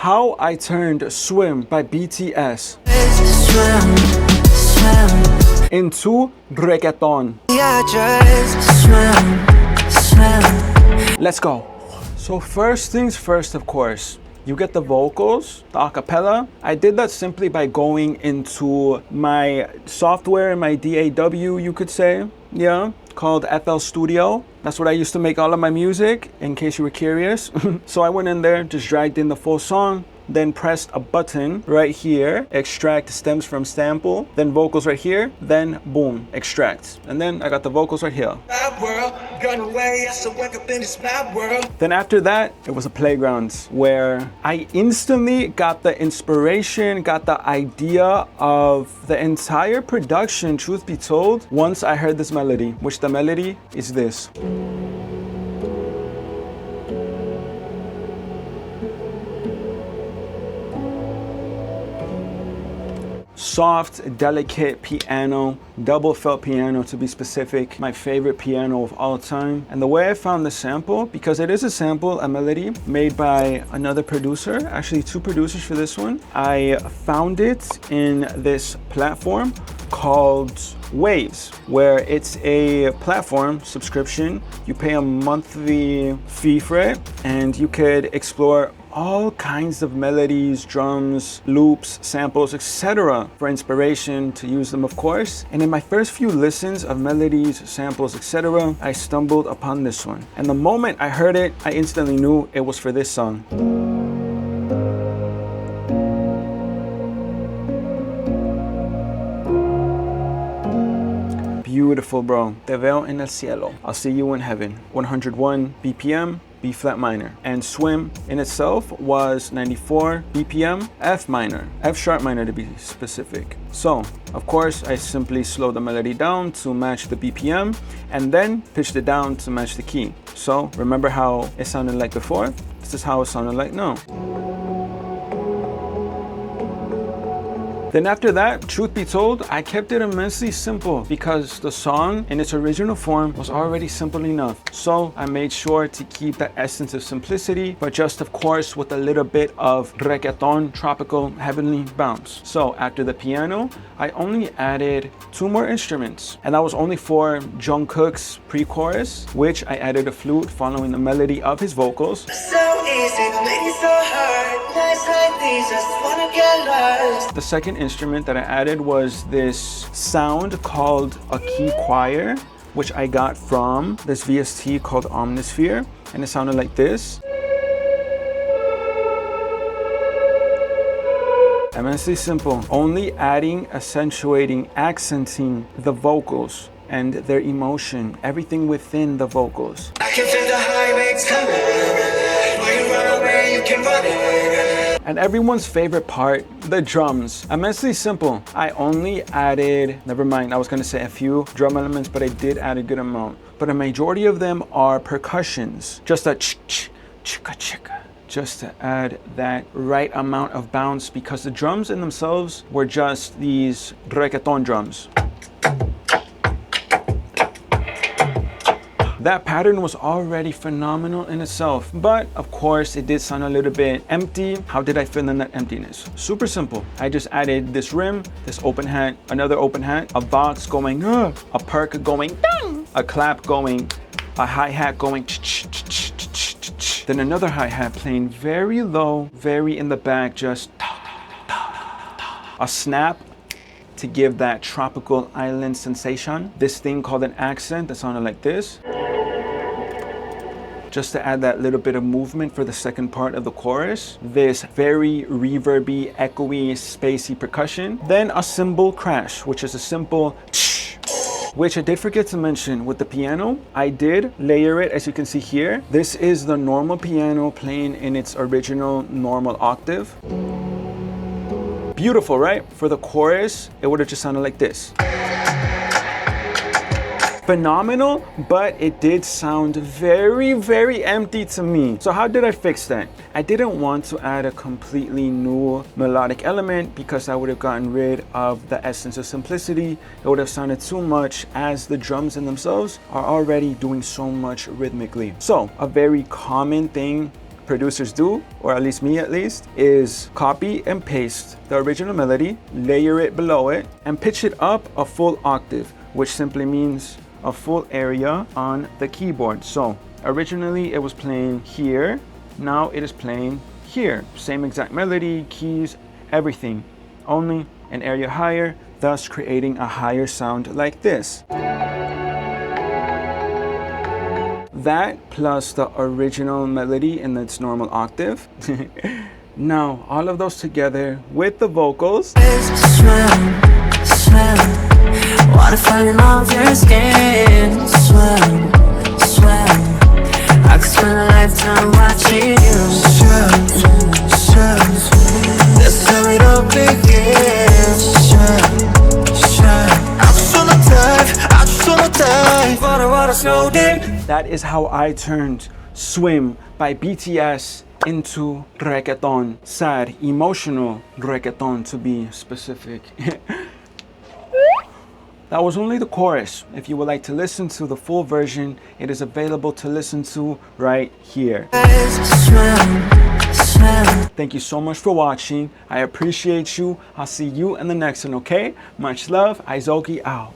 How I Turned Swim by BTS into reggaeton. Let's go. So first things first, of course, you get the vocals, the acapella. I did that simply by going into my software, my DAW, you could say, yeah, called FL Studio. That's what I used to make all of my music, in case you were curious. So I went in there, just dragged in the full song, then pressed a button right here, extract stems from sample, then vocals right here, then boom, extract. And then I got the vocals right here. Then after that, it was a playground where I instantly got the inspiration, got the idea of the entire production, truth be told, once I heard this melody, which the melody is this. Soft, delicate piano, double felt piano to be specific, my favorite piano of all time. And the way I found the sample, because it is a sample, a melody made by another producer, actually two producers for this one, I found it in this platform called Waves, where it's a platform subscription. You pay a monthly fee for it, and you could explore all kinds of melodies, drums, loops, samples, etc. for inspiration, to use them, of course. And in my first few listens of melodies, samples, etc., I stumbled upon this one. And the moment I heard it, I instantly knew it was for this song. Beautiful, bro. Te veo en el cielo. I'll see you in heaven. 101 BPM, B flat minor. And Swim in itself was 94 BPM, F minor, F sharp minor to be specific. So, of course, I simply slowed the melody down to match the BPM and then pitched it down to match the key. So, remember how it sounded like before? This is how it sounded like now. Then after that, truth be told, I kept it immensely simple because the song in its original form was already simple enough. So I made sure to keep that essence of simplicity, but just of course with a little bit of reggaeton, tropical, heavenly bounce. So after the piano, I only added 2 more instruments, and that was only for Jungkook's pre-chorus, which I added a flute following the melody of his vocals. So easy, so hard. Nights like these, just wanna get lost. The second instrument that I added was this sound called a key choir, which I got from this VST called Omnisphere, and it sounded like this. Immensely simple, only adding, accentuating, accenting the vocals and their emotion, everything within the vocals. I can feel the highways coming. When you run away, you can run it. And everyone's favorite part, the drums. Immensely simple. I only added, never mind, I was gonna say a few drum elements, but I did add a good amount. But a majority of them are percussions. Just a ch-ch, chicka-chicka. Just to add that right amount of bounce, because the drums in themselves were just these reggaeton drums. That pattern was already phenomenal in itself, but of course it did sound a little bit empty. How did I fill in that emptiness? Super simple. I just added this rim, this open hat, another open hat, a box going, a perk going, dang, a clap going, a hi-hat going, then another hi-hat playing very low, very in the back, just a snap to give that tropical island sensation. This thing called an accent that sounded like this, just to add that little bit of movement for the second part of the chorus. This very reverby, echoey, spacey percussion. Then a cymbal crash, which is a simple which I did forget to mention with the piano. I did layer it, as you can see here. This is the normal piano playing in its original normal octave. Beautiful, right? For the chorus, it would have just sounded like this. Phenomenal, but it did sound very, very empty to me. So how did I fix that? I didn't want to add a completely new melodic element because I would have gotten rid of the essence of simplicity. It would have sounded too much, as the drums in themselves are already doing so much rhythmically. So a very common thing producers do, or at least me at least, is copy and paste the original melody, layer it below it, and pitch it up a full octave, which simply means a full area on the keyboard. So originally it was playing here, now it is playing here. Same exact melody, keys, everything, only an area higher, thus creating a higher sound like this. That plus the original melody in its normal octave. Now all of those together with the vocals. Wanna fall in love with your skin. I could spend a lifetime watching you. This is how it all begins. I just wanna dive. Water, so deep. That is how I turned Swim by BTS into reggaeton. Sad, emotional reggaeton to be specific. That was only the chorus. If you would like to listen to the full version, it is available to listen to right here. Thank you so much for watching. I appreciate you. I'll see you in the next one, okay? Much love. Izoki out.